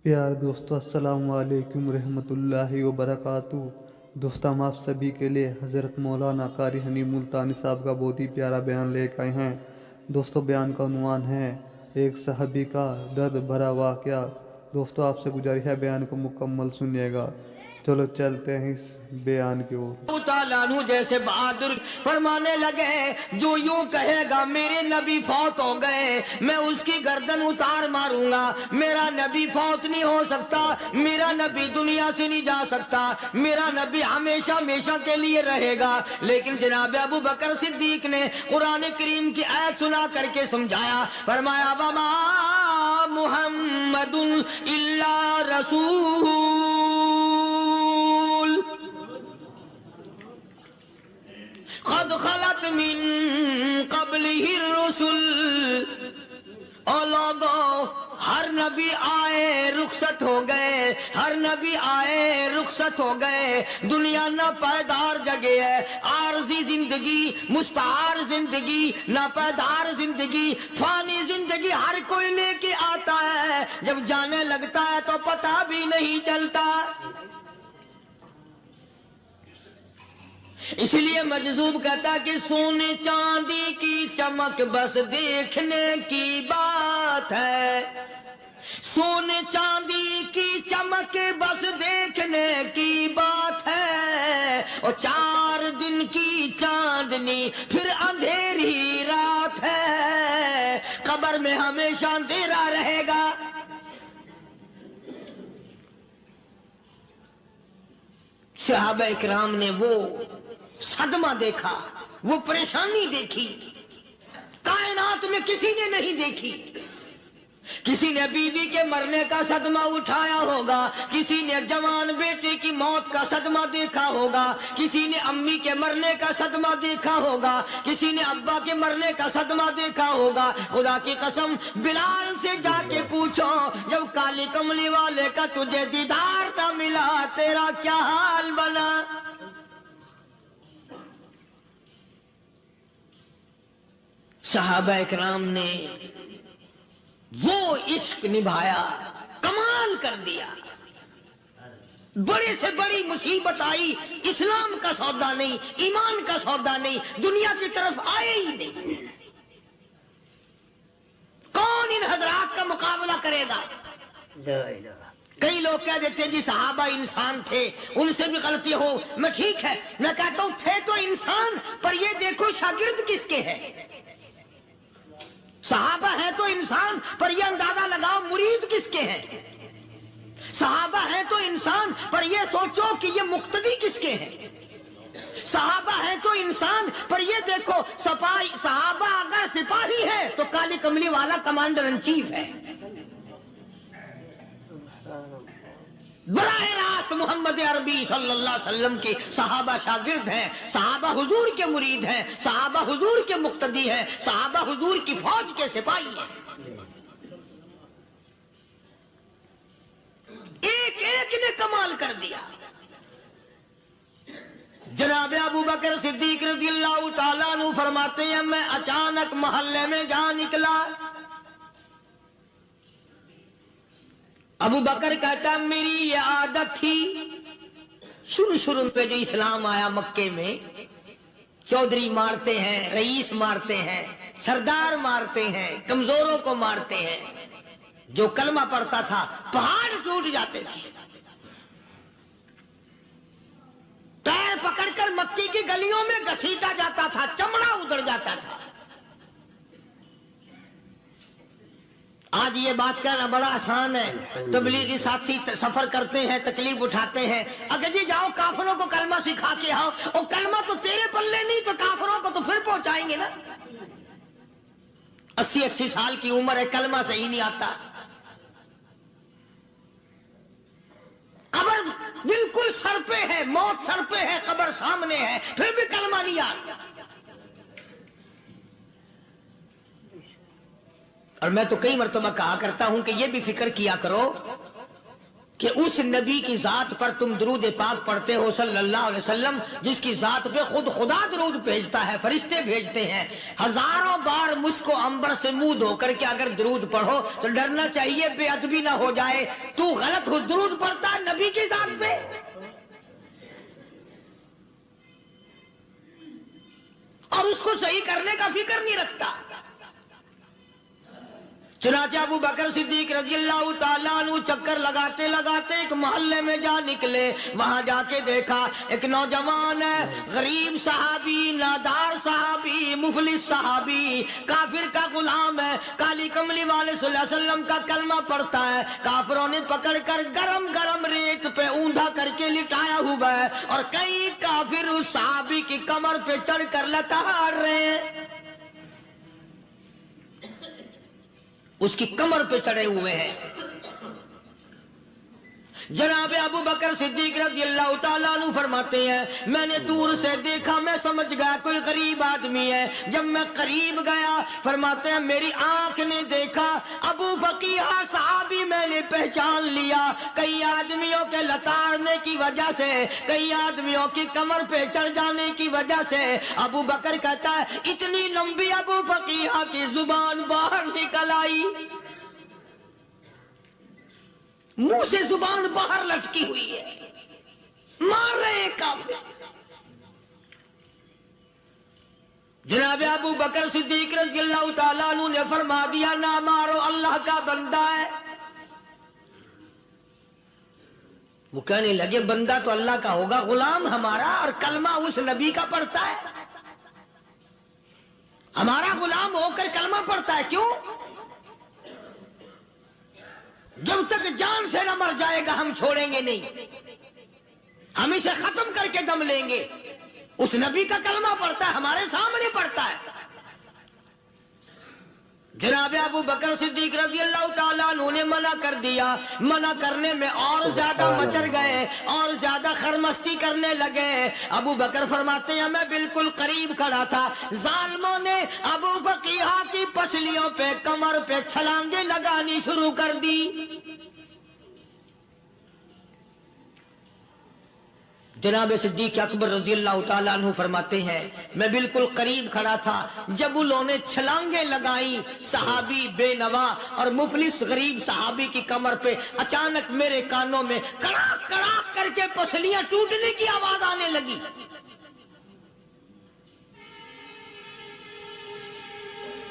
پیار دوستو، السلام علیکم رحمۃ اللہ وبرکاتہ۔ دوستو، ہم آپ سبھی کے لیے حضرت مولانا قاری حنیف ملتانی صاحب کا بہت ہی پیارا بیان لے کے آئے ہیں۔ دوستو، بیان کا عنوان ہے ایک صحابی کا درد بھرا واقعہ۔ دوستو، آپ سے گزارش ہے بیان کو مکمل سنیے گا۔ چلو چلتے ہیں اس بیان کی اور۔ تعالیٰ عنہ جیسے بہادر فرمانے لگے، جو یوں کہے گا میرے نبی فوت ہو گئے، میں اس کی گردن اتار ماروں گا۔ میرا نبی فوت نہیں ہو سکتا، میرا نبی دنیا سے نہیں جا سکتا، میرا نبی ہمیشہ ہمیشہ کے لیے رہے گا۔ لیکن جناب ابو بکر صدیق نے قرآن کریم کی آیت سنا کر کے سمجھایا، فرمایا وما محمد الا رسول قد خلت من قبلہ الرسل۔ اور لوگوں، ہر نبی آئے رخصت ہو گئے، ہر نبی آئے رخصت ہو گئے۔ دنیا نہ پائیدار جگہ ہے، عارضی زندگی، مستعار زندگی، نہ پائیدار زندگی، فانی زندگی ہر کوئی لے کے آتا ہے، جب جانے لگتا ہے تو پتہ بھی نہیں چلتا۔ اس لیے مجذوب کہتا کہ سونے چاندی کی چمک بس دیکھنے کی بات ہے، سونے چاندی کی چمک بس دیکھنے کی بات ہے، اور 4 دن کی چاندنی پھر اندھیری رات ہے، قبر میں ہمیشہ اندھیرا رہے گا۔ صحابہ اکرام نے وہ صدمہ دیکھا، وہ پریشانی دیکھی، کائنات میں کسی نے نہیں دیکھی۔ کسی نے بیوی کے مرنے کا صدمہ اٹھایا ہوگا، کسی نے جوان بیٹے کی موت کا صدمہ دیکھا ہوگا، کسی نے امی کے مرنے کا صدمہ دیکھا ہوگا، کسی نے ابا کے مرنے کا صدمہ دیکھا ہوگا۔ خدا کی قسم، بلال سے جا کے پوچھو، جب کالی کملی والے کا تجھے دیدار نہ ملا، تیرا کیا حال بنا؟ صحابہ اکرام نے وہ عشق نبھایا، کمال کر دیا۔ بڑے سے بڑی مصیبت آئی، اسلام کا سودا نہیں، ایمان کا سودا نہیں، دنیا کی طرف آئے ہی نہیں۔ کون ان حضرات کا مقابلہ کرے گا؟ کئی لوگ کہہ دیتے ہیں جی صحابہ انسان تھے، ان سے بھی غلطی ہو، میں ٹھیک ہے، میں کہتا ہوں تھے تو انسان، پر یہ دیکھو شاگرد کس کے ہیں۔ صحابہ ہیں تو انسان، پر یہ اندازہ لگاؤ مرید کس کے ہیں۔ صحابہ ہیں تو انسان، پر یہ سوچو کہ یہ مقتدی کس کے ہیں۔ صحابہ ہیں تو انسان، پر یہ دیکھو صحابہ اگر سپاہی ہے تو کالی کملی والا کمانڈر ان چیف ہے۔ براہ راست محمد عربی صلی اللہ علیہ وسلم کے صحابہ شاگرد ہیں، صحابہ حضور کے مرید ہیں، صحابہ حضور کے مقتدی ہیں، صحابہ حضور کی فوج کے سپاہی ہیں۔ ایک ایک نے کمال کر دیا۔ جناب ابو بکر صدیق رضی اللہ تعالیٰ عنہ فرماتے ہیں، میں اچانک محلے میں جا نکلا۔ ابو بکر کہتا میری یہ عادت تھی، شروع پہ جو اسلام آیا مکے میں، چودھری مارتے ہیں، رئیس مارتے ہیں، سردار مارتے ہیں، کمزوروں کو مارتے ہیں۔ جو کلمہ پڑھتا تھا پہاڑ ٹوٹ جاتے تھے۔ پیر پکڑ کر مکی کی گلیوں میں گھسیٹا جاتا تھا، چمڑا ادھر جاتا تھا۔ آج یہ بات کہنا بڑا آسان ہے، تبلیغی ساتھی سفر کرتے ہیں، تکلیف اٹھاتے ہیں، اگر جی جاؤ کافروں کو کلمہ سکھا کے آؤ، اور کلمہ تو تیرے پلے نہیں تو کافروں کو تو پھر پہنچائیں گے نا۔ 80 سال کی عمر ہے، کلمہ صحیح نہیں آتا، قبر بالکل سر پہ ہے، موت سر پہ ہے، قبر سامنے ہے، پھر بھی کلمہ نہیں آتا۔ اور میں تو کئی مرتبہ کہا کرتا ہوں کہ یہ بھی فکر کیا کرو کہ اس نبی کی ذات پر تم درود پاک پڑھتے ہو صلی اللہ علیہ وسلم، جس کی ذات پہ خود خدا درود بھیجتا ہے، فرشتے بھیجتے ہیں، ہزاروں بار مجھ کو عنبر سے منہ دھو کر کے اگر درود پڑھو تو ڈرنا چاہیے بے ادبی نہ ہو جائے، تو غلط ہو درود پڑھتا ہے نبی کی ذات پہ۔ اور اس کو صحیح کرنے کا فکر نہیں رکھتا۔ چنانچہ ابو بکر صدیق رضی اللہ تعالیٰ عنہ چکر لگاتے لگاتے ایک محلے میں جا نکلے، وہاں جا کے دیکھا ایک نوجوان ہے، غریب صحابی، نادار صحابی، مفلس صحابی، کافر کا غلام ہے، کالی کملی والے صلی اللہ علیہ وسلم کا کلمہ پڑھتا ہے، کافروں نے پکڑ کر گرم گرم ریت پہ اوندا کر کے لٹایا ہوا ہے، اور کئی کافر اس صحابی کی کمر پہ چڑھ کر لتاڑ رہے ہیں، اس کی کمر پہ چڑھے ہوئے ہیں۔ جناب ابو بکر صدیق رضی اللہ تعالیٰ عنہ فرماتے ہیں میں نے دور سے دیکھا، میں سمجھ گیا کوئی غریب آدمی ہے، جب میں قریب گیا فرماتے ہیں میری آنکھ نے دیکھا ابو فقیہ صحابی، میں نے پہچان لیا، کئی آدمیوں کے لتاڑنے کی وجہ سے، کئی آدمیوں کی کمر پہ چڑھ جانے کی وجہ سے ابو بکر کہتا ہے اتنی لمبی ابو فقیہ کی زبان باہر نکل آئی، منہ سے زبان باہر لٹکی ہوئی ہے، مار رہے ہیں کافر۔ جناب ابو بکر صدیق رضی اللہ تعالیٰ عنہ نے فرما دیا نہ مارو، اللہ کا بندہ ہے۔ وہ کہنے لگے بندہ تو اللہ کا ہوگا، غلام ہمارا، اور کلمہ اس نبی کا پڑھتا ہے، ہمارا غلام ہو کر کلمہ پڑھتا ہے، کیوں؟ جب تک جان سے نہ مر جائے گا ہم چھوڑیں گے نہیں، ہم اسے ختم کر کے دم لیں گے۔ اس نبی کا کلمہ پڑھتا ہے، ہمارے سامنے پڑھتا ہے۔ جناب ابو بکر صدیق رضی اللہ تعالیٰ عنہ نے منع کر دیا، منع کرنے میں اور زیادہ مچر گئے، اور زیادہ خرمستی کرنے لگے۔ ابو بکر فرماتے ہیں میں بالکل قریب کھڑا تھا، ظالموں نے ابو فقیہ کی پسلیوں پہ، کمر پہ چھلانگیں لگانی شروع کر دی۔ جناب صدیق اکبر رضی اللہ تعالیٰ عنہ فرماتے ہیں میں بالکل قریب کھڑا تھا، جب انہوں نے چھلانگیں لگائیں صحابی بے نوا اور مفلس غریب صحابی کی کمر پہ، اچانک میرے کانوں میں کڑاک کڑاک کر کے پسلیاں ٹوٹنے کی آواز آنے لگی۔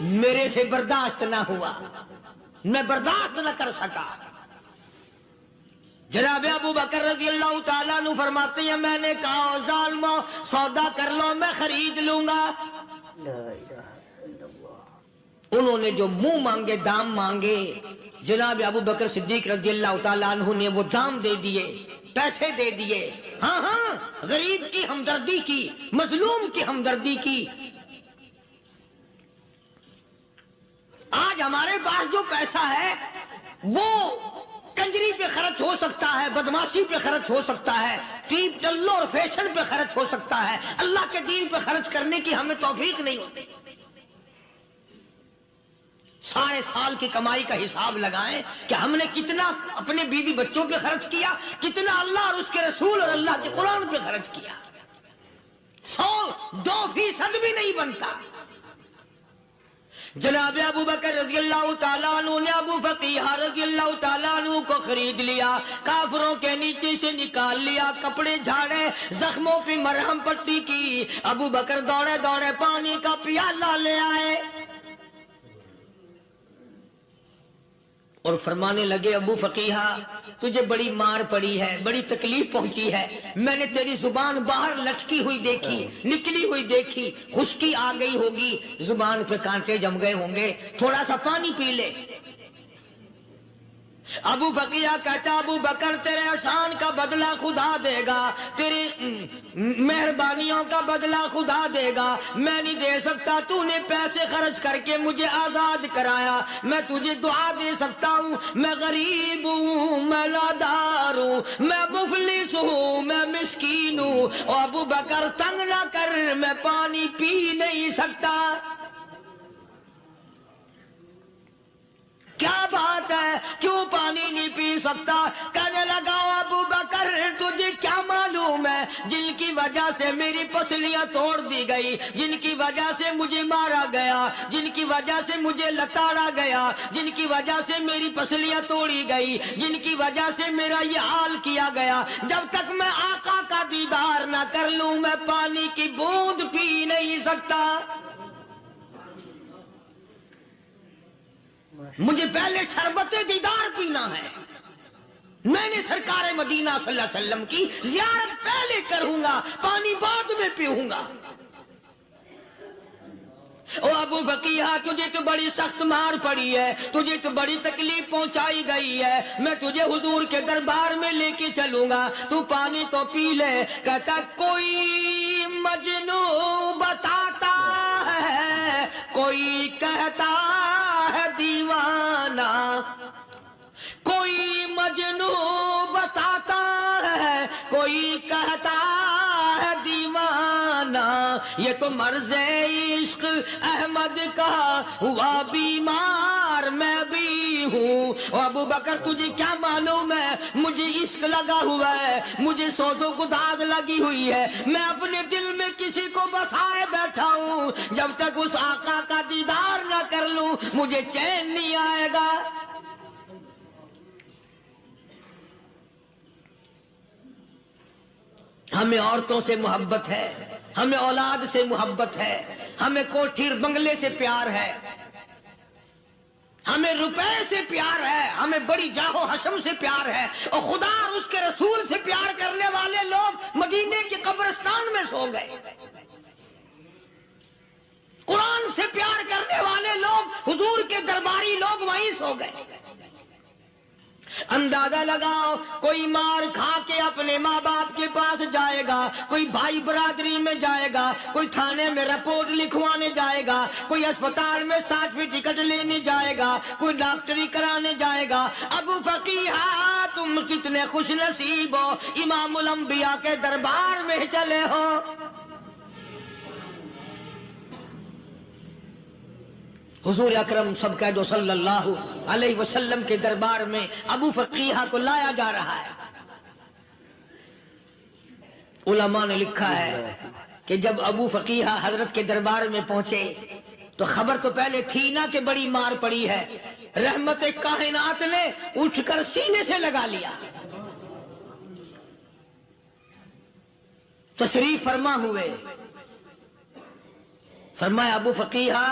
میرے سے برداشت نہ ہوا، میں برداشت نہ کر سکا۔ جناب ابو بکر رضی اللہ تعالیٰ عنہ فرماتے ہیں میں نے کہا ظالمو سودا کر لو، میں خرید لوں گا۔ انہوں نے جو منہ مانگے، دام مانگے، جناب ابو بکر صدیق رضی اللہ تعالیٰ عنہ نے وہ دام دے دیے، پیسے دے دیے۔ ہاں ہاں، غریب کی ہمدردی کی، مظلوم کی ہمدردی کی۔ آج ہمارے پاس جو پیسہ ہے وہ کنجری پہ خرچ ہو سکتا ہے، بدماشی پہ خرچ ہو سکتا ہے، ٹیپ ٹلو اور فیشن پہ خرچ ہو سکتا ہے، اللہ کے دین پہ خرچ کرنے کی ہمیں توفیق نہیں ہوتی۔ سارے سال کی کمائی کا حساب لگائیں کہ ہم نے کتنا اپنے بیوی بچوں پہ خرچ کیا، کتنا اللہ اور اس کے رسول اور اللہ کے قرآن پہ خرچ کیا، 100-2% بھی نہیں بنتا۔ جناب ابو بکر رضی اللہ تعالیٰ عنہ نے ابو فقیہ رضی اللہ تعالیٰ عنہ کو خرید لیا، کافروں کے نیچے سے نکال لیا، کپڑے جھاڑے، زخموں پہ مرہم پٹی کی۔ ابو بکر دوڑے دوڑے پانی کا پیالہ لے آئے اور فرمانے لگے ابو فقیہ تجھے بڑی مار پڑی ہے، بڑی تکلیف پہنچی ہے، میں نے تیری زبان باہر لٹکی ہوئی دیکھی، نکلی ہوئی دیکھی، خشکی آ گئی ہوگی، زبان پہ کانٹے جم گئے ہوں گے، تھوڑا سا پانی پی لے۔ ابو فقیہ کہتا ابو بکر تیرے احسان کا بدلہ خدا دے گا، تیری مہربانیوں کا بدلہ خدا دے گا، میں نہیں دے سکتا، تو نے پیسے خرچ کر کے مجھے آزاد کرایا، میں تجھے دعا دے سکتا ہوں، میں غریب ہوں، میں نادار ہوں، میں مفلس ہوں، میں مسکین ہوں، اور ابو بکر تنگ نہ کر، میں پانی پی نہیں سکتا۔ کیا بات ہے، کیوں پانی نہیں پی سکتا؟ کہنے لگا تجھے کیا معلوم ہے جن کی وجہ سے میری پسلیاں توڑ دی گئی، جن کی وجہ سے مجھے مارا گیا، جن کی وجہ سے مجھے لتاڑا گیا، جن کی وجہ سے میری پسلیاں توڑی گئی، جن کی وجہ سے میرا یہ حال کیا گیا، جب تک میں آقا کا دیدار نہ کر لوں میں پانی کی بوند پی نہیں سکتا۔ مجھے پہلے شربت دیدار پینا ہے، میں نے سرکار مدینہ صلی اللہ علیہ وسلم کی زیارت پہلے کروں گا، پانی بعد میں پیوں گا۔ او ابو بقیہ تجھے تو بڑی سخت مار پڑی ہے، تجھے تو بڑی تکلیف پہنچائی گئی ہے، میں تجھے حضور کے دربار میں لے کے چلوں گا، تو پانی تو پی لے۔ کہتا کوئی مجنوں بتاتا ہے، کوئی کہتا ہے دیوانہ، کوئی مجنوں بتاتا ہے، کوئی کہتا ہے دیوانہ، یہ تو مرض عشق احمد کا ہوا بیمار میں بھی ہوں۔ اور ابو بکر تجھے کیا معلوم ہے مجھے عشق لگا ہوا ہے، مجھے سوز و گداز لگی ہوئی ہے، میں اپنے دل میں کسی کو بسائے بیٹھا ہوں، جب تک اس آقا کا دیدار نہ کر لوں مجھے چین نہیں آئے گا۔ ہمیں عورتوں سے محبت ہے، ہمیں اولاد سے محبت ہے، ہمیں کوٹھی اور بنگلے سے پیار ہے، ہمیں روپے سے پیار ہے، ہمیں بڑی جاہ و حشم سے پیار ہے، اور خدا اور اس کے رسول سے پیار کرنے والے لوگ مدینے کے قبرستان میں سو گئے، قرآن سے پیار کرنے والے لوگ حضور کے درباری لوگ وہیں سو گئے۔ اندازہ لگاؤ کوئی مار کھا کے اپنے ماں باپ کے پاس جائے گا، کوئی بھائی برادری میں جائے گا، کوئی تھانے میں رپورٹ لکھوانے جائے گا، کوئی اسپتال میں سرٹیفکیٹ لینے جائے گا، کوئی ڈاکٹری کرانے جائے گا۔ ابو فقیہ تم کتنے خوش نصیب ہو، امام الانبیاء کے دربار میں چلے ہو۔ حضور اکرم سب کہہ دو صلی اللہ علیہ وسلم کے دربار میں ابو فقیہ کو لایا جا رہا ہے۔ علماء نے لکھا ہے کہ جب ابو فقیہ حضرت کے دربار میں پہنچے تو خبر تو پہلے تھی نا کہ بڑی مار پڑی ہے، رحمت کائنات نے اٹھ کر سینے سے لگا لیا، تشریف فرما ہوئے، فرمایا ابو فقیہ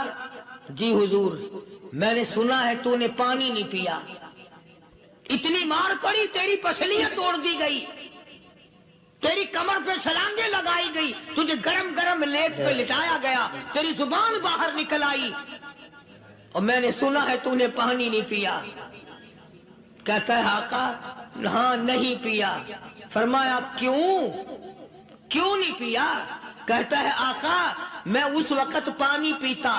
جی حضور میں نے سنا ہے تو نے پانی نہیں پیا، اتنی مار پڑی تیری پسلیاں توڑ دی گئی، تیری کمر پہ چھلانگیں لگائی گئی، تجھے گرم گرم لیپ پہ لٹایا گیا، تیری زبان باہر نکل آئی، اور میں نے سنا ہے تو نے پانی نہیں پیا۔ کہتا ہے آقا ہاں نہیں پیا۔ فرمایا کیوں نہیں پیا؟ کہتا ہے آقا میں اس وقت پانی پیتا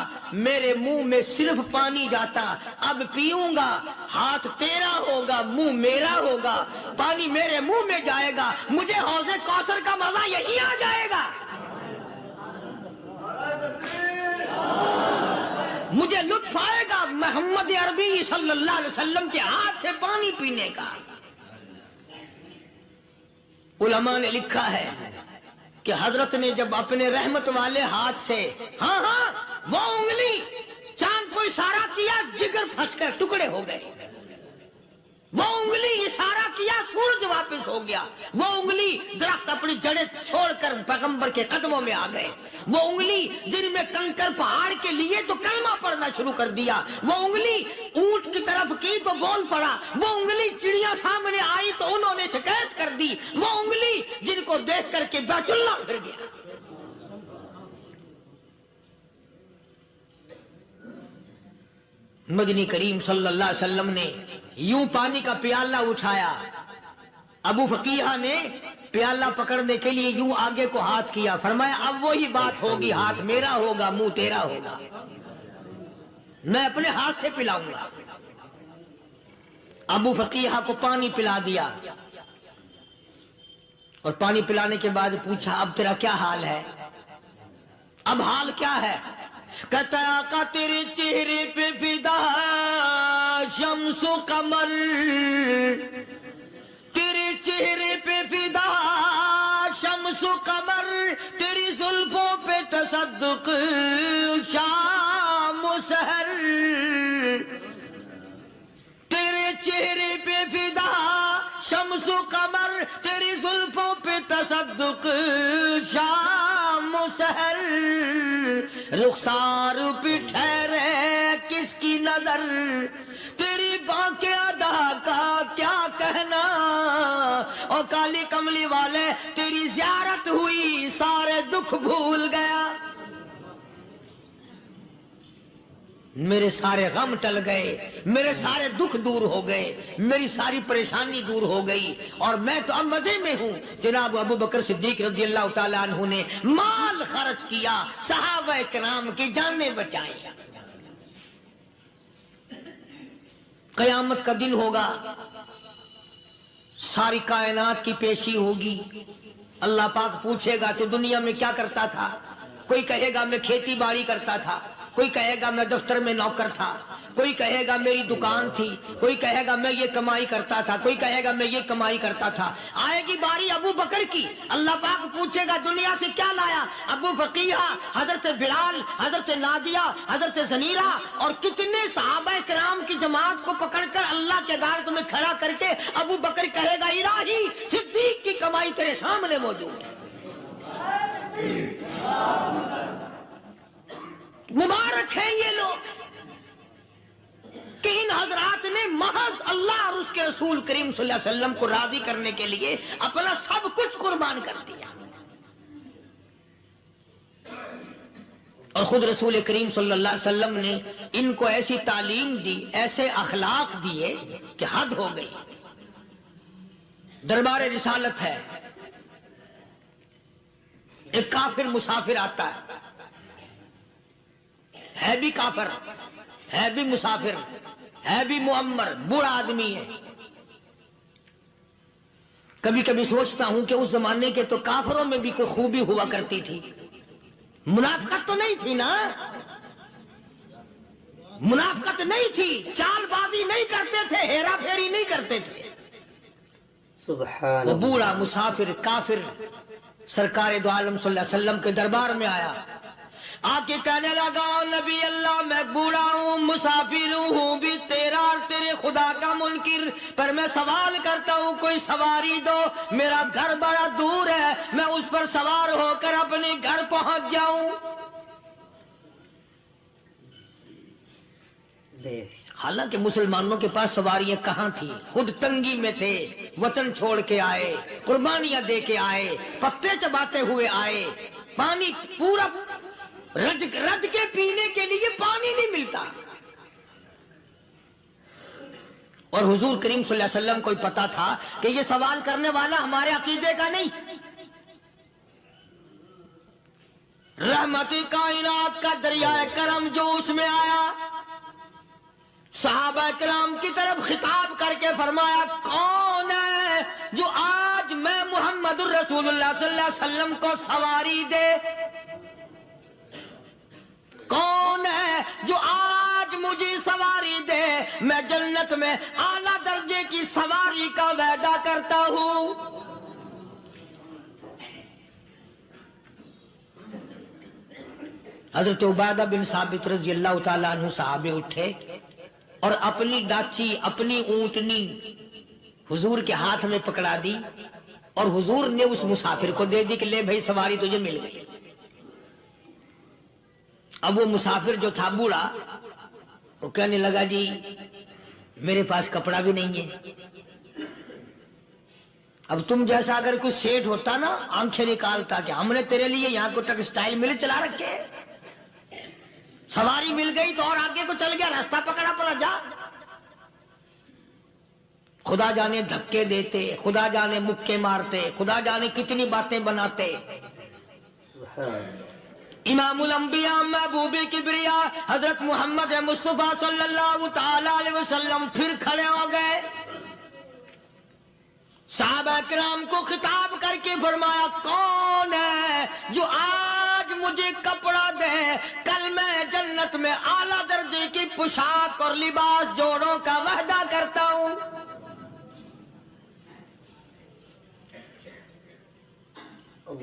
میرے منہ میں صرف پانی جاتا، اب پیوں گا ہاتھ تیرا ہوگا منہ میرا ہوگا، پانی میرے منہ میں جائے گا، مجھے حوض کوثر کا مزہ یہی آ جائے گا، مجھے لطف آئے گا محمد عربی صلی اللہ علیہ وسلم کے ہاتھ سے پانی پینے کا۔ علماء نے لکھا ہے کہ حضرت نے جب اپنے رحمت والے ہاتھ سے ہاں وہ انگلی چاند کو اشارہ کیا، جگر پھنس کر ٹکڑے ہو گئے، وہ انگلی اشارہ کیا سورج واپس ہو گیا، وہ انگلی درخت اپنی جڑیں چھوڑ کر پیغمبر کے قدموں میں آ گئے، وہ انگلی جن میں کنکر پہاڑ کے لیے تو کلمہ پڑھنا شروع کر دیا، وہ انگلی اونٹ کی طرف کی تو بول پڑا، وہ انگلی چڑیا سامنے آئی تو انہوں نے شکایت کر دی، وہ انگلی جن کو دیکھ کر کے بیت اللہ پھر گیا۔ مدنی کریم صلی اللہ علیہ وسلم نے یوں پانی کا پیالہ اٹھایا، ابو فقیہ نے پیالہ پکڑنے کے لیے یوں آگے کو ہاتھ کیا، فرمایا اب وہی بات ہوگی، ہاتھ میرا ہوگا منہ تیرا ہوگا، میں اپنے ہاتھ سے پلاؤں گا۔ ابو فقیہ کو پانی پلا دیا، اور پانی پلانے کے بعد پوچھا اب تیرا کیا حال ہے؟ اب حال کیا ہے؟ کہتا ہے آقا تیرے چہرے پہ فدا شمس و قمر، تیرے چہرے پہ فدا تصدق شام و سحر، تیرے چہرے پہ فدا شمس و قمر، تیری زلفوں پہ تصدق شام و سحر، رخسار پہ ٹھہرے کس کی نظر، تیری بانکے ادا کا کیا کہنا، اور کالی کملی والے تیری زیارت ہوئی سارے دکھ بھول گیا، میرے سارے غم ٹل گئے، میرے سارے دکھ دور ہو گئے، میری ساری پریشانی دور ہو گئی، اور میں تو اب مزے میں ہوں۔ جناب ابو بکر صدیق رضی اللہ تعالیٰ عنہ نے مال خرچ کیا، صحابہ کرام کی جانیں بچائیں۔ قیامت کا دن ہوگا، ساری کائنات کی پیشی ہوگی، اللہ پاک پوچھے گا کہ دنیا میں کیا کرتا تھا؟ کوئی کہے گا میں کھیتی باڑی کرتا تھا، کوئی کہے گا میں دفتر میں نوکر تھا، کوئی کہے گا میری دکان تھی، کوئی کہے گا میں یہ کمائی کرتا تھا، کوئی کہے گا میں یہ کمائی کرتا تھا۔ آئے گی باری ابو بکر کی، اللہ پاک پوچھے گا دنیا سے کیا لایا؟ ابو بقیہ، حضرت بلال، حضرت نادیہ، حضرت زنیرہ اور کتنے صحابہ کرام کی جماعت کو پکڑ کر اللہ کے عدالت میں کھڑا کر کے ابو بکر کہے گا الہی صدیق کی کمائی تیرے سامنے موجود ہے۔ مبارک ہیں یہ لوگ کہ ان حضرات نے محض اللہ اور اس کے رسول کریم صلی اللہ علیہ وسلم کو راضی کرنے کے لیے اپنا سب کچھ قربان کر دیا، اور خود رسول کریم صلی اللہ علیہ وسلم نے ان کو ایسی تعلیم دی، ایسے اخلاق دیے کہ حد ہو گئی۔ دربار رسالت ہے، ایک کافر مسافر آتا ہے بھی کافر، ہے بھی مسافر، ہے بھی معمر، بوڑھا آدمی ہے۔ کبھی کبھی سوچتا ہوں کہ اس زمانے کے تو کافروں میں بھی کوئی خوبی ہوا کرتی تھی، منافقت تو نہیں تھی نا، منافقت نہیں تھی، چال بازی نہیں کرتے تھے، ہیرا پھیری نہیں کرتے تھے۔ سبحان وہ بوڑھا مسافر کافر سرکار دو عالم صلی اللہ علیہ وسلم کے دربار میں آیا، آ کے کہنے لگا نبی اللہ میں بوڑھا ہوں، مسافر ہوں بھی تیرا اور تیرے خدا کا منکر، پر میں سوال کرتا ہوں کوئی سواری دو، میرا گھر بڑا دور ہے، میں اس پر سوار ہو کر اپنے گھر پہنچ جاؤں۔ حالانکہ مسلمانوں کے پاس سواریاں کہاں تھی، خود تنگی میں تھے، وطن چھوڑ کے آئے، قربانیاں دے کے آئے، پتے چباتے ہوئے آئے، پانی پورا رج کے پینے کے لیے پانی نہیں ملتا، اور حضور کریم صلی اللہ علیہ وسلم کو پتا تھا کہ یہ سوال کرنے والا ہمارے عقیدے کا نہیں، رحمت کائنات کا دریائے کرم جو اس میں آیا، صحابہ کرام کی طرف خطاب کر کے فرمایا کون ہے جو آج میں محمد الرسول اللہ صلی اللہ علیہ وسلم کو سواری دے، کون ہے جو آج مجھے سواری دے، میں جنت میں اعلیٰ درجے کی سواری کا وعدہ کرتا ہوں۔ حضرت عبادہ بن ثابت رضی اللہ تعالیٰ عنہ صحابے اٹھے اور اپنی ڈاچی، اپنی اونٹنی حضور کے ہاتھ میں پکڑا دی، اور حضور نے اس مسافر کو دے دی کہ لے بھائی سواری تجھے مل گئی۔ اب وہ مسافر جو تھا بوڑھا، وہ کہنے لگا جی میرے پاس کپڑا بھی نہیں ہے، اب تم جیسا اگر کوئی سیٹ ہوتا نا آنکھیں نکالتا کہ ہم نے تیرے لیے یہاں کو ٹیکسٹائل مل چلا رکھے، سواری مل گئی تو اور آگے کو چل گیا، راستہ پکڑا پڑا جا۔ خدا جانے دھکے دیتے، خدا جانے مکے مارتے، خدا جانے کتنی باتیں بناتے۔ امام الانبیاء محبوب کبریا حضرت محمد مصطفیٰ صلی اللہ تعالی علیہ وسلم پھر کھڑے ہو گئے، صحابہ کرام کو خطاب کر کے فرمایا کون ہے جو آج مجھے کپڑا دے، کل میں جنت میں اعلیٰ درجے کی پوشاک اور لباس جوڑوں کا وعدہ کرتا ہوں۔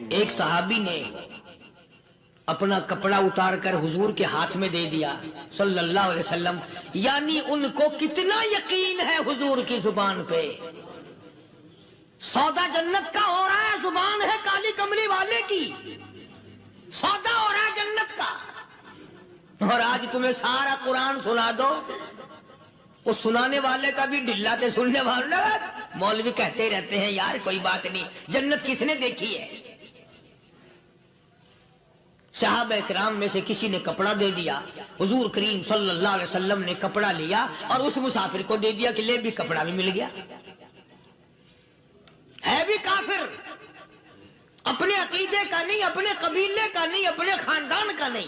ایک صحابی نے اپنا کپڑا اتار کر حضور کے ہاتھ میں دے دیا صلی اللہ علیہ وسلم. یعنی ان کو کتنا یقین ہے حضور کی زبان پہ. سودا جنت کا ہو رہا ہے، زبان ہے کالی کملی والے کی، سودا ہو رہا ہے جنت کا. اور آج تمہیں سارا قرآن سنا دو، اس سنانے والے کا بھی ڈھلا تھے، سننے والا مولوی کہتے رہتے ہیں یار کوئی بات نہیں، جنت کس نے دیکھی ہے. صحابہ کرام میں سے کسی نے کپڑا دے دیا، حضور کریم صلی اللہ علیہ وسلم نے کپڑا لیا اور اس مسافر کو دے دیا کہ لے بھی کپڑا بھی مل گیا. ہے بھی کافر، اپنے عقیدے کا نہیں، اپنے قبیلے کا نہیں، اپنے خاندان کا نہیں.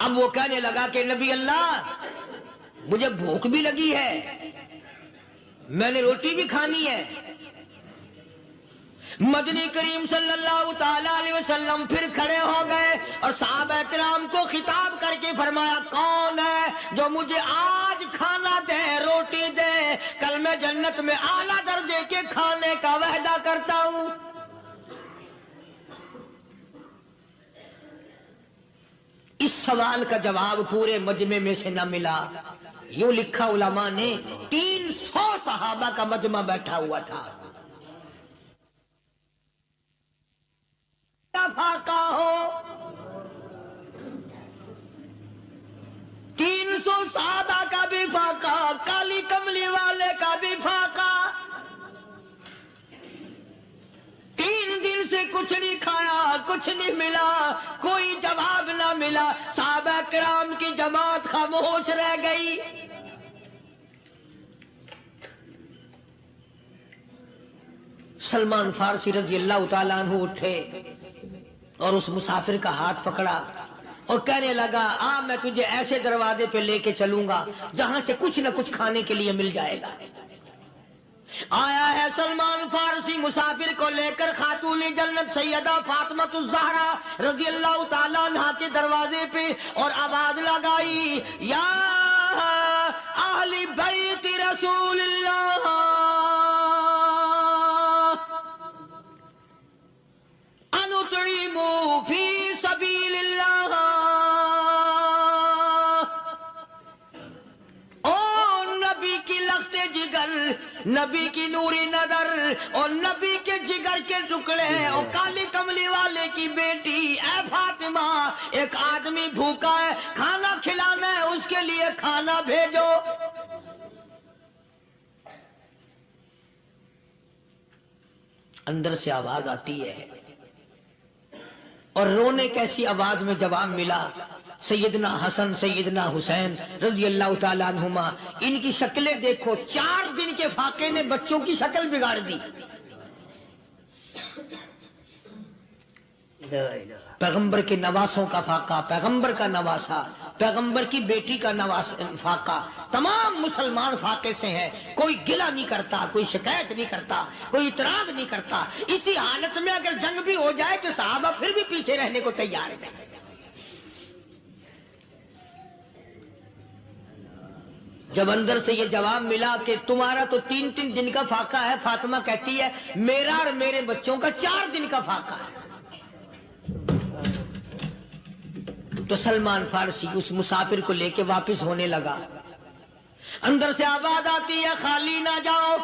اب وہ کہنے لگا کہ نبی اللہ مجھے بھوک بھی لگی ہے، میں نے روٹی بھی کھانی ہے. مدنی کریم صلی اللہ تعالی علیہ وسلم پھر کھڑے ہو گئے اور صحابہ کرام کو خطاب کر کے فرمایا کون ہے جو مجھے آج کھانا دے، روٹی دے، کل میں جنت میں اعلیٰ درجے کے کھانے کا وعدہ کرتا ہوں. اس سوال کا جواب پورے مجمع میں سے نہ ملا. یوں لکھا علماء نے 300 صحابہ کا مجمع بیٹھا ہوا تھا. فاقہ ہو 300 صحابہ کا بھی فاقہ، کالی کملی والے کا بھی فاقہ. 3 دن سے کچھ نہیں کھایا، کچھ نہیں ملا، کوئی جواب نہ ملا. صحابہ کرام کی جماعت خاموش رہ گئی. سلمان فارسی رضی اللہ تعالیٰ عنہ اٹھے اور اس مسافر کا ہاتھ پکڑا اور کہنے لگا میں تجھے ایسے دروازے پہ لے کے چلوں گا جہاں سے کچھ نہ کچھ کھانے کے لیے مل جائے گا. آیا ہے سلمان فارسی مسافر کو لے کر خاتون جنت سیدہ فاطمہ الزہرا رضی اللہ تعالیٰ عنہا کے دروازے پہ اور آواز لگائی یا اہل بیت رسول اللہ انطعموا فی سبیل اللہ. او نبی کی لخت جگر، نبی کی نوری نظر اور نبی کے جگر کے ٹکڑے اور کالی کملی والے کی بیٹی اے فاطمہ، ایک آدمی بھوکا ہے، کھانا کھلانا ہے، اس کے لیے کھانا بھیجو. اندر سے آواز آتی ہے اور رونے کیسی آواز میں جواب ملا. سیدنا حسن سیدنا حسین رضی اللہ تعالیٰ عنہما، ان کی شکلیں دیکھو، 4 دن کے فاقے نے بچوں کی شکل بگاڑ دی. پیغمبر کے نواسوں کا فاقہ، پیغمبر کا نواسا، پیغمبر کی بیٹی کا فاقہ، تمام مسلمان فاقے سے ہیں. کوئی گلہ نہیں کرتا، کوئی شکایت نہیں کرتا، کوئی اعتراض نہیں کرتا. اسی حالت میں اگر جنگ بھی ہو جائے تو صحابہ پھر بھی پیچھے رہنے کو تیار ہیں. جب اندر سے یہ جواب ملا کہ تمہارا تو 3 دن کا فاقہ ہے، فاطمہ کہتی ہے میرا اور میرے بچوں کا 4 دن کا فاقہ ہے، تو سلمان فارسی اس مسافر کو لے کے واپس ہونے لگا. اندر سے آواز آتی ہے خالی نہ جاؤ،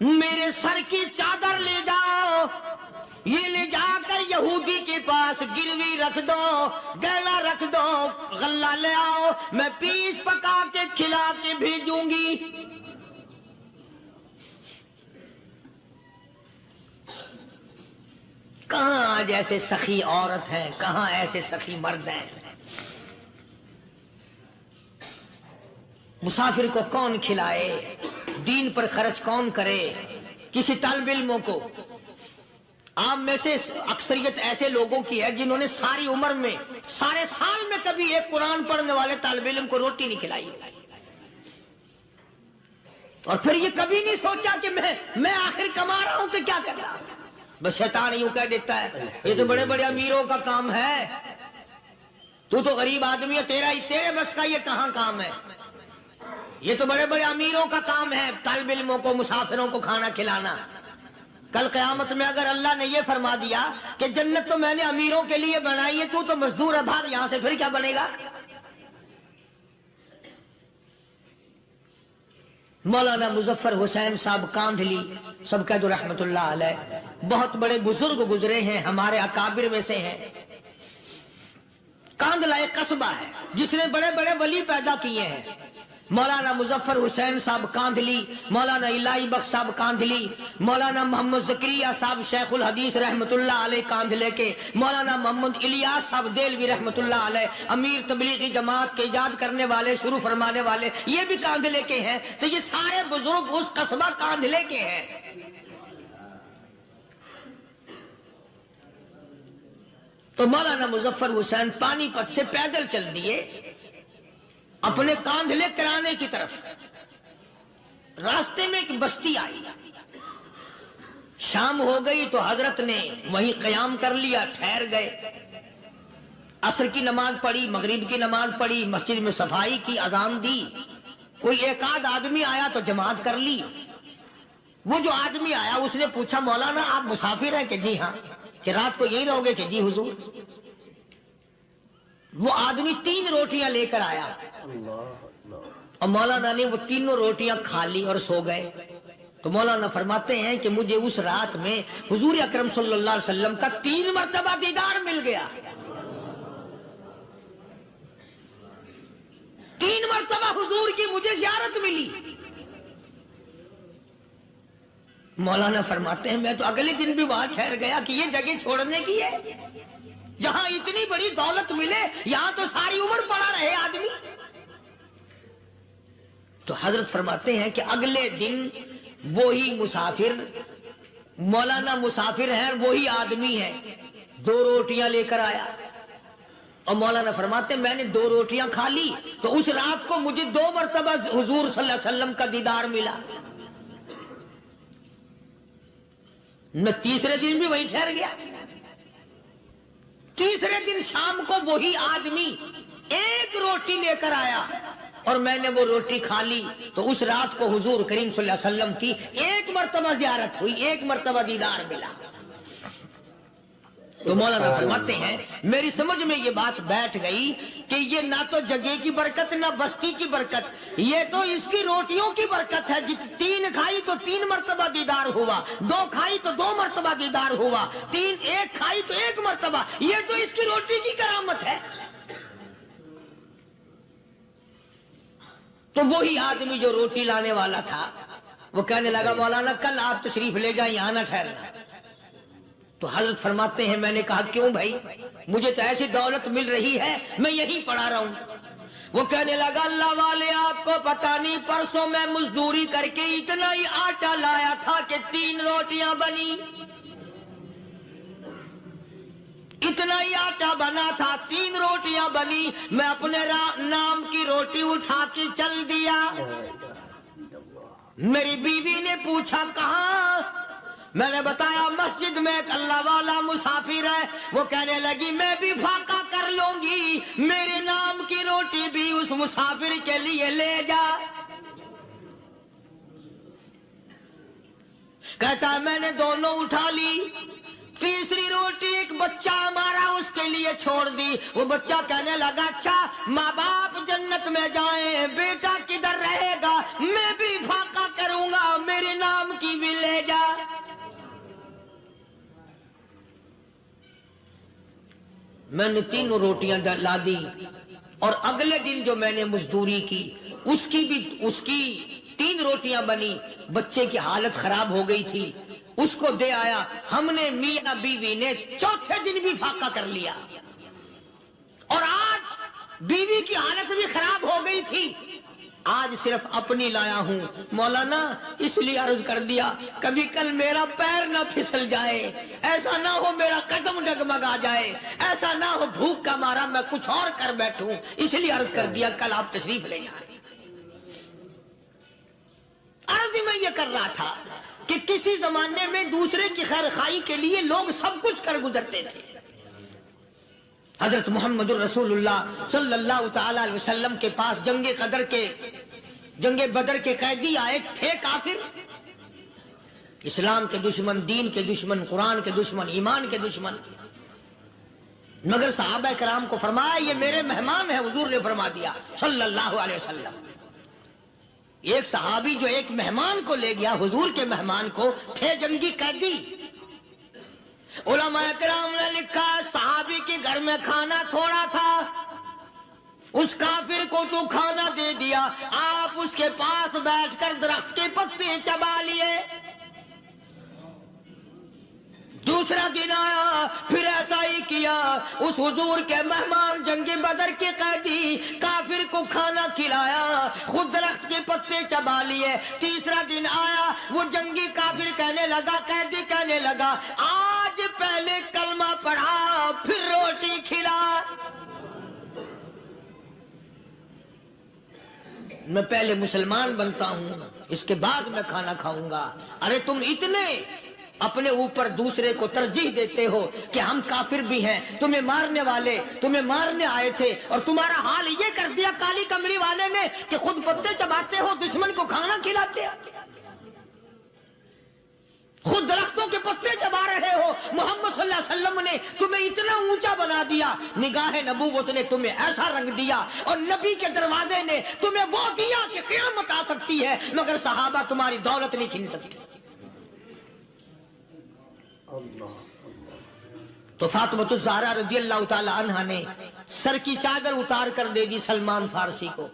میرے سر کی چادر لے جاؤ، یہ لے جا کر یہودی کے پاس گروی رکھ دو، گہنا رکھ دو، غلہ لے آؤ، میں پیس پکا کے کھلا کے بھیجوں گی. کہاں آج ایسے سخی عورت ہیں، کہاں ایسے سخی مرد ہیں. مسافر کو کون کھلائے، دین پر خرچ کون کرے. کسی طالب علموں کو، عام میں سے اکثریت ایسے لوگوں کی ہے جنہوں نے ساری عمر میں، سارے سال میں کبھی ایک قرآن پڑھنے والے طالب علم کو روٹی نہیں کھلائی، اور پھر یہ کبھی نہیں سوچا کہ میں آخر کما رہا ہوں تو کیا کر رہا ہوں. بس شیطان یوں کہہ دیتا ہے یہ تو بڑے بڑے امیروں کا کام ہے، تو غریب آدمی ہے، تیرے بس کا یہ کہاں کام ہے. یہ تو بڑے بڑے امیروں کا کام ہے طالب علموں کو، مسافروں کو کھانا کھلانا. کل قیامت میں اگر اللہ نے یہ فرما دیا کہ جنت تو میں نے امیروں کے لیے بنائی ہے، تو مزدور ہے، بھاگ یہاں سے، پھر کیا بنے گا؟ مولانا مظفر حسین صاحب کاندھلی سب کہہ دو رحمت اللہ علیہ، بہت بڑے بزرگ گزرے ہیں، ہمارے اکابر میں سے ہیں۔ کاندھلا ایک قصبہ ہے جس نے بڑے بڑے ولی پیدا کیے ہیں۔ مولانا مظفر حسین صاحب کاندھلی، مولانا الہی بخش صاحب کاندھلی، مولانا محمد زکریا صاحب شیخ الحدیث رحمت اللہ علیہ کاندھلے کے، مولانا محمد الیاس صاحب دیلوی رحمت اللہ علیہ امیر تبلیغی جماعت کے ایجاد کرنے والے، شروع فرمانے والے، یہ بھی کاندھلے کے ہیں۔ تو یہ سارے بزرگ اس قصبہ کاندھلے کے ہیں۔ تو مولانا مظفر حسین پانی پت سے پیدل چل دیے اپنے کاندھلے کرانے کی طرف۔ راستے میں ایک بستی آئی، شام ہو گئی تو حضرت نے وہیں قیام کر لیا، ٹھہر گئے۔ عصر کی نماز پڑھی، مغرب کی نماز پڑھی، مسجد میں صفائی کی، اذان دی، کوئی ایک آدھ آدمی آیا تو جماعت کر لی۔ وہ جو آدمی آیا اس نے پوچھا مولانا آپ مسافر ہیں؟ کہ جی ہاں۔ کہ رات کو یہی رہو گے؟ کہ جی حضور۔ وہ آدمی 3 روٹیاں لے کر آیا اور مولانا نے وہ تینوں روٹیاں کھا لی اور سو گئے۔ تو مولانا فرماتے ہیں کہ مجھے اس رات میں حضور اکرم صلی اللہ علیہ وسلم کا 3 مرتبہ دیدار مل گیا۔ 3 مرتبہ حضور کی مجھے زیارت ملی۔ مولانا فرماتے ہیں میں تو اگلے دن بھی وہاں ٹھہر گیا کہ یہ جگہ چھوڑنے کی ہے، جہاں اتنی بڑی دولت ملے یہاں تو ساری عمر پڑا رہے آدمی۔ تو حضرت فرماتے ہیں کہ اگلے دن وہی مسافر، مولانا مسافر ہیں، وہی آدمی ہے، 2 روٹیاں لے کر آیا اور مولانا فرماتے ہیں میں نے 2 روٹیاں کھا لی تو اس رات کو مجھے 2 مرتبہ حضور صلی اللہ علیہ وسلم کا دیدار ملا۔ میں تیسرے دن بھی وہی ٹھہر گیا۔ تیسرے دن شام کو وہی آدمی 1 روٹی لے کر آیا اور میں نے وہ روٹی کھا لی تو اس رات کو حضور کریم صلی اللہ علیہ وسلم کی 1 مرتبہ زیارت ہوئی، 1 مرتبہ دیدار ملا۔ تو مولانا فرماتے ہیں میری سمجھ میں یہ بات بیٹھ گئی کہ یہ نہ تو جگہ کی برکت نہ بستی کی برکت، یہ تو اس کی روٹیوں کی برکت ہے۔ 3 کھائی تو 3 مرتبہ دیدار ہوا، 2 کھائی تو 2 مرتبہ دیدار ہوا، 1 کھائی تو 1 مرتبہ، یہ تو اس کی روٹی کی کرامت ہے۔ تو وہی آدمی جو روٹی لانے والا تھا وہ کہنے لگا مولانا کل آپ تشریف لے جائیں، یہاں نہ ٹھہرنا۔ تو حضرت فرماتے ہیں میں نے کہا کیوں بھائی، مجھے تو ایسی دولت مل رہی ہے میں یہیں پڑا رہا ہوں۔ وہ کہنے لگا اللہ والے آپ کو پتہ نہیں، پرسوں میں مزدوری کر کے اتنا ہی آٹا لایا تھا کہ 3 روٹیاں بنی، اتنا ہی آٹا بنا تھا، 3 روٹیاں بنی، میں اپنے نام کی روٹی اٹھا کے چل دیا۔ میری بیوی نے پوچھا کہاں؟ میں نے بتایا مسجد میں ایک اللہ والا مسافر ہے۔ وہ کہنے لگی میں بھی فاقہ کر لوں گی، میرے نام کی روٹی بھی اس مسافر کے لیے لے جا۔ کہتا ہے میں نے دونوں اٹھا لی، تیسری روٹی ایک بچہ ہمارا اس کے لیے چھوڑ دی۔ وہ بچہ کہنے لگا اچھا ماں باپ جنت میں جائیں، بیٹا کدھر رہے گا؟ میں بھی فاقہ کروں گا، میرے نام کی بھی لے جا۔ میں نے 3 روٹیاں لا دی اور اگلے دن جو میں نے مزدوری کی اس کی 3 روٹیاں بنی، بچے کی حالت خراب ہو گئی تھی، اس کو دے آیا۔ ہم نے میاں بیوی نے چوتھے دن بھی فاقہ کر لیا اور آج بیوی کی حالت بھی خراب ہو گئی تھی، آج صرف اپنی لایا ہوں۔ مولانا اس لیے عرض کر دیا کبھی کل میرا پیر نہ پھسل جائے، ایسا نہ ہو میرا قدم ڈگمگا جائے، ایسا نہ ہو بھوک کا مارا میں کچھ اور کر بیٹھوں، اس لیے عرض کر دیا کل آپ تشریف لے جائیں۔ عرض میں یہ کر رہا تھا کہ کسی زمانے میں دوسرے کی خیر خواہی کے لیے لوگ سب کچھ کر گزرتے تھے۔ حضرت محمد الرسول اللہ صلی اللہ تعالی علیہ وسلم کے پاس جنگ بدر کے قیدی آئے تھے کافر، اسلام کے دشمن، دین کے دشمن، قرآن کے دشمن، ایمان کے دشمن، مگر صحابہ کرام کو فرمایا یہ میرے مہمان ہیں. حضور نے فرما دیا صلی اللہ علیہ وسلم. ایک صحابی جو ایک مہمان کو لے گیا، حضور کے مہمان کو، تھے جنگی قیدی. علماء کرام نے لکھا صحابی کے گھر میں کھانا تھوڑا تھا، اس کافر کو تو کھانا دے دیا، آپ اس کے پاس بیٹھ کر درخت کے پتے چبا لیے. دوسرا دن آیا، پھر ایسا ہی کیا. اس حضور کے مہمان جنگ بدر کے قیدی کافر کو کھانا کھلایا، خود درخت کے پتے چبا لیے. تیسرا دن آیا، وہ جنگی کافر کہنے لگا، قیدی کہنے لگا آج پہلے کلمہ پڑھا پھر روٹی کھلا. میں پہلے مسلمان بنتا ہوں، اس کے بعد میں کھانا کھاؤں گا. ارے تم اتنے اپنے اوپر دوسرے کو ترجیح دیتے ہو کہ ہم کافر بھی ہیں، تمہیں مارنے والے تمہیں مارنے آئے تھے، اور تمہارا حال یہ کر دیا کالی کمری والے نے کہ خود پتے چباتے ہو، دشمن کو کھانا کھلاتے ہو، خود درختوں کے پتے چبا رہے ہو. محمد صلی اللہ علیہ وسلم نے تمہیں اتنا اونچا بنا دیا، نگاہ نبوت نے تمہیں ایسا رنگ دیا، اور نبی کے دروازے نے تمہیں وہ دیا کہ قیامت آ سکتی ہے، مگر صحابہ تمہاری دولت نہیں چھین سکتے. تو فاطمہ الزہرا رضی اللہ تعالی عنہا نے سر کی چادر اتار کر دے دی سلمان فارسی کو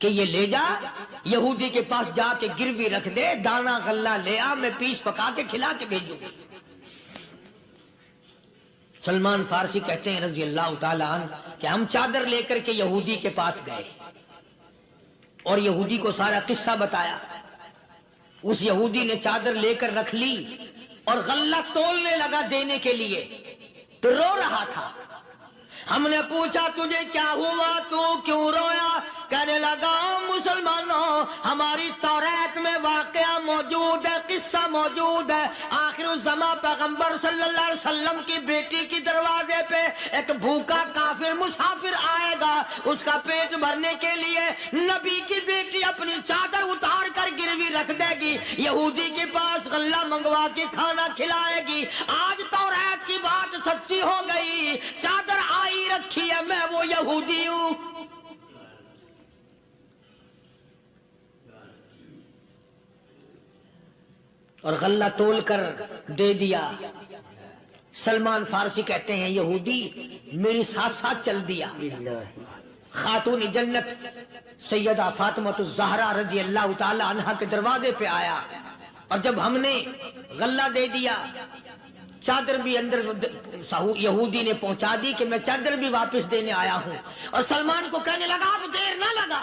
کہ یہ لے جا، یہودی کے پاس جا کے گروی رکھ دے، دانا غلہ لے آ، میں پیس پکا کے کھلا کے بھیجوں. سلمان فارسی کہتے ہیں رضی اللہ تعالی عنہ کہ ہم چادر لے کر کے یہودی کے پاس گئے اور یہودی کو سارا قصہ بتایا. اس یہودی نے چادر لے کر رکھ لی اور غلہ تولنے لگا دینے کے لیے، تو رو رہا تھا. ہم نے پوچھا تجھے کیا ہوا، تو کیوں رویا؟ کہنے لگا مسلمانوں، ہماری توریت میں واقعہ موجود ہے، قصہ موجود ہے. آخر الزمان پیغمبر صلی اللہ علیہ وسلم کی بیٹی کی دروازے پہ ایک بھوکا کافر مسافر آئے گا، اس کا پیٹ بھرنے کے لیے نبی کی بیٹی اپنی چادر اتار کر گروی رکھ دے گی، یہودی کے پاس غلہ منگوا کے کھانا کھلائے گی. آج توریت کی بات سچی ہو گئی، چادر آئی رکھی ہے، میں وہ یہودی ہوں. اور غلہ تول کر دے دیا. سلمان فارسی کہتے ہیں یہودی میری ساتھ ساتھ چل دیا. خاتون جنت سیدہ فاطمہ الزہرا رضی اللہ تعالی عنہا کے دروازے پہ آیا، اور جب ہم نے غلہ دے دیا، چادر بھی اندر یہودی نے پہنچا دی کہ میں چادر بھی واپس دینے آیا ہوں. اور سلمان کو کہنے لگا اب دیر نہ لگا،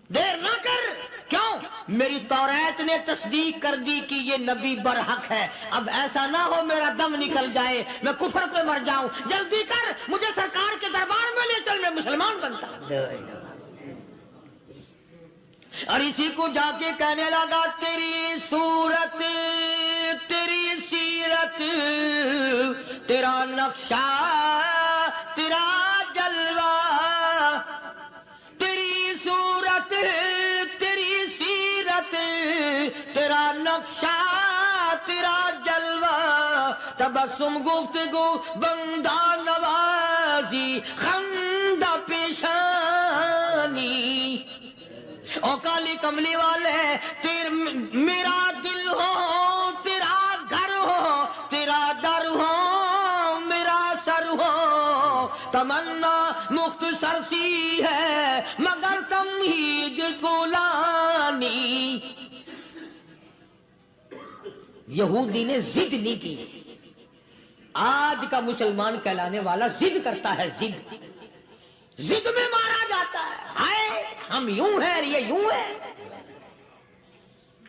دیر نہ کر. کیوں؟ میری توریت نے تصدیق کر دی کہ یہ نبی برحق ہے. اب ایسا نہ ہو میرا دم نکل جائے، میں کفر پہ مر جاؤں. جلدی کر، مجھے سرکار کے دربار میں لے چل، میں مسلمان بنتا ہوں. اور اسی کو جا کے کہنے لگا تیری صورت، تیری سیرت، تیرا نقشہ، تیرا جلوہ، تیری صورت، تیری سیرت، تیرا نقشہ، تیرا جلوہ، تبسم گفتگو بندہ نوازی، خندہ پیشانی. او کالی کملی والے میرا دل ہو، تیرا گھر ہو، تیرا در ہو، میرا سر ہو. تمنا مختصر سی ہے مگر تمہید گولانی. یہودی نے ضد نہیں کی. آج کا مسلمان کہلانے والا ضد کرتا ہے، ضد ضد میں مارا جاتا ہے. ہائے ہم یوں ہیں، یہ یوں ہے.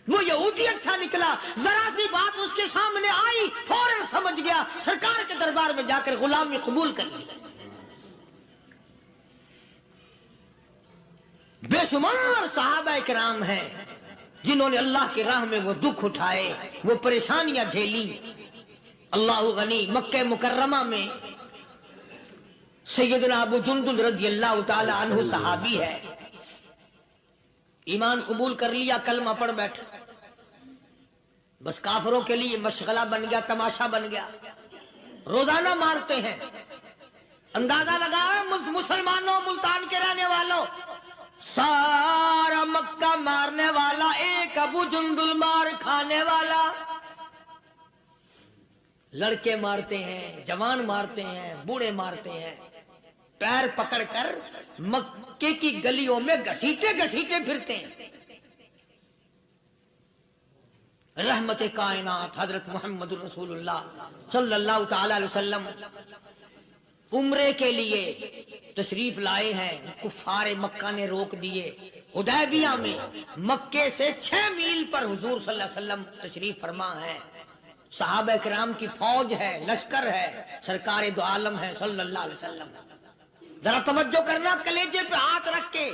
وہ یہودی اچھا نکلا، ذرا سی بات اس کے سامنے آئی فوراً سمجھ گیا، سرکار کے دربار میں جا کر غلامی قبول کر لی. بے شمار صحابہ کرام ہیں جنہوں نے اللہ کی راہ میں وہ دکھ اٹھائے، وہ پریشانیاں جھیلی. اللہ غنی مکہ مکرمہ میں سیدنا ابو جندل رضی اللہ تعالی عنہ صحابی ہے، ایمان قبول کر لیا، کلمہ پڑھ بیٹھا. بس کافروں کے لیے مشغلہ بن گیا، تماشا بن گیا، روزانہ مارتے ہیں۔ اندازہ لگاؤ مسلمانوں، ملتان کے رہنے والوں، سارا مکہ مارنے والا ایک ابو جندل مار کھانے والا۔ لڑکے مارتے ہیں، جوان مارتے ہیں، بوڑھے مارتے ہیں، پیر پکڑ کر مکے کی گلیوں میں گھسیٹے گھسیٹے پھرتے ہیں۔ رحمت کائنات حضرت محمد رسول اللہ صلی اللہ تعالی علیہ وسلم عمرے کے لیے تشریف لائے ہیں، کفار مکہ نے روک دیے۔ حدیبیہ میں مکے سے 6 میل پر حضور صلی اللہ علیہ وسلم تشریف فرما ہے، صحابہ کرام کی فوج ہے، لشکر ہے، سرکار دو عالم ہے صلی اللہ علیہ وسلم۔ ذرا توجہ کرنا، کلیجے پہ ہاتھ رکھ کے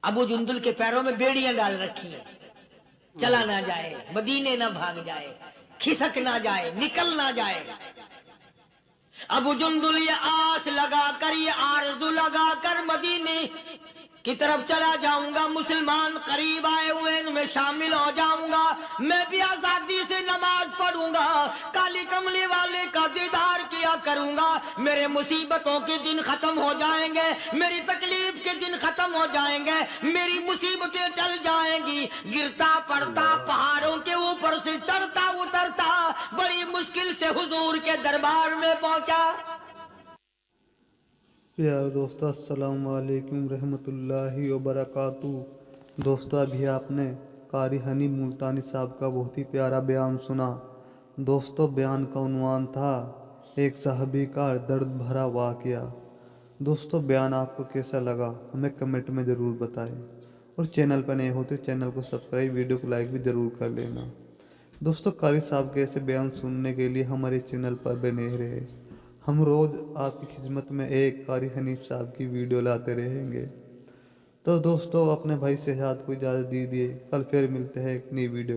ابو جندل کے پیروں میں بیڑیاں ڈال رکھی ہیں، چلا نہ جائے، مدینے نہ بھاگ جائے، کھسک نہ جائے، نکل نہ جائے۔ ابو جندل یہ آس لگا کر، یہ آرزو لگا کر مدینے کی طرف چلا جاؤں گا، مسلمان قریب آئے ہوئے ان میں شامل ہو جاؤں گا، میں بھی آزادی سے نماز پڑھوں گا، کالی کملی والے کا دیدار کیا کروں گا، میرے مصیبتوں کے دن ختم ہو جائیں گے، میری تکلیف کے دن ختم ہو جائیں گے، میری مصیبتیں ٹل جائیں گی۔ گرتا پڑتا پہاڑوں کے اوپر سے چڑھتا اترتا بڑی مشکل سے حضور کے دربار میں پہنچا۔ پیارے دوستو، السلام علیکم رحمۃ اللہ وبرکاتہ۔ دوستو، ابھی آپ نے قاری حنیف ملتانی صاحب کا بہت ہی پیارا بیان سنا۔ دوستو، بیان کا عنوان تھا ایک صحابی کا درد بھرا واقعہ۔ دوستو، بیان آپ کو کیسا لگا ہمیں کمنٹ میں ضرور بتائیں، اور چینل پر نئے ہوتے چینل کو سبسکرائب، ویڈیو کو لائک بھی ضرور کر لینا۔ دوستو، قاری صاحب کے ایسے بیان سننے کے لیے ہمارے چینل پر بنے رہے، ہم روز آپ کی خدمت میں ایک قاری حنیف صاحب کی ویڈیو لاتے رہیں گے۔ تو دوستو، اپنے بھائی سے کو اجازت دیجیے، کل پھر ملتے ہیں ایک نئی ویڈیو۔